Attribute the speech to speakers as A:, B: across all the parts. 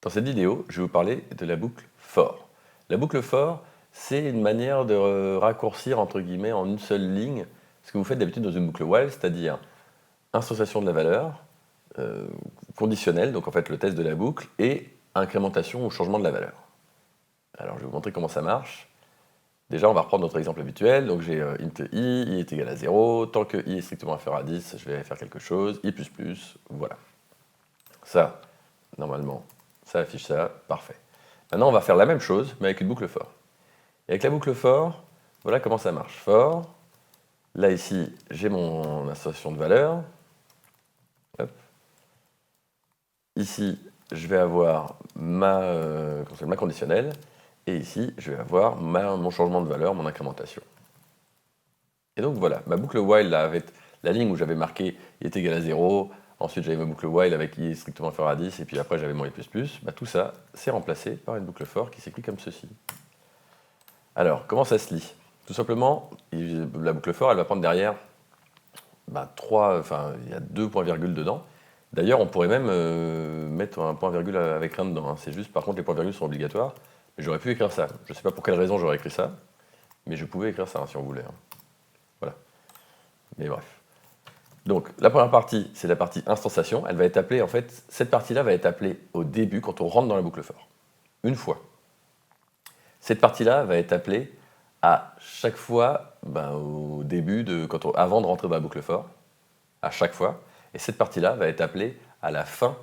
A: Dans cette vidéo, je vais vous parler de la boucle for. La boucle for, c'est une manière de raccourcir entre guillemets en une seule ligne ce que vous faites d'habitude dans une boucle while, c'est-à-dire instanciation de la valeur, conditionnelle, donc en fait le test de la boucle, et incrémentation ou changement de la valeur. Alors je vais vous montrer comment ça marche. Déjà, on va reprendre notre exemple habituel. Donc j'ai int i est égal à 0. Tant que i est strictement inférieur à 10, je vais faire quelque chose. i++, voilà. Ça, normalement, ça affiche ça, parfait. Maintenant, on va faire la même chose, mais avec une boucle for. Et avec la boucle for, voilà comment ça marche. For, là ici, j'ai mon association de valeur. Hop. Ici, je vais avoir ma conditionnelle. Et ici, je vais avoir mon changement de valeur, mon incrémentation. Et donc voilà, ma boucle while, là, avec la ligne où j'avais marqué i est égal à 0, ensuite j'avais ma boucle while avec i est strictement inférieur à 10, et puis après j'avais mon i++, bah, tout ça, c'est remplacé par une boucle for qui s'écrit comme ceci. Alors, comment ça se lit? Tout simplement, la boucle for, elle va prendre derrière il y a deux points-virgules dedans. D'ailleurs, on pourrait même mettre un point-virgule avec rien dedans. Hein. C'est juste, par contre, les points-virgules sont obligatoires. Mais j'aurais pu écrire ça. Je ne sais pas pour quelle raison j'aurais écrit ça, mais je pouvais écrire ça hein, si on voulait. Hein. Voilà. Mais bref. Donc, la première partie, c'est la partie instanciation. Elle va être appelée, en fait, cette partie-là va être appelée au début, quand on rentre dans la boucle for. Une fois. Cette partie-là va être appelée à chaque fois, au début, avant de rentrer dans la boucle for, à chaque fois. Et cette partie-là va être appelée à la fin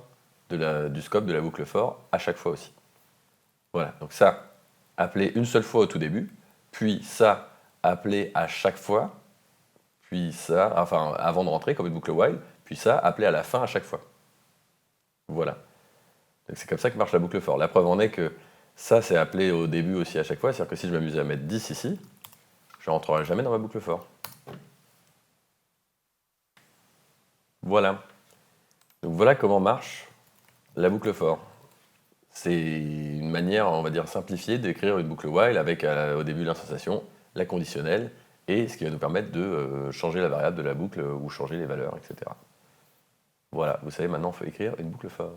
A: du scope de la boucle for, à chaque fois aussi. Voilà, donc ça, appelé une seule fois au tout début, puis ça, appelé à chaque fois, puis ça, enfin avant de rentrer comme une boucle while, puis ça, appelé à la fin à chaque fois. Voilà. Donc c'est comme ça que marche la boucle for. La preuve en est que ça, c'est appelé au début aussi à chaque fois, c'est-à-dire que si je m'amusais à mettre 10 ici, je ne rentrerai jamais dans ma boucle for. Voilà. Donc voilà comment marche la boucle for. C'est une manière, on va dire, simplifiée d'écrire une boucle while avec au début l'instance, la conditionnelle, et ce qui va nous permettre de changer la variable de la boucle ou changer les valeurs, etc. Voilà, vous savez maintenant, il faut écrire une boucle for.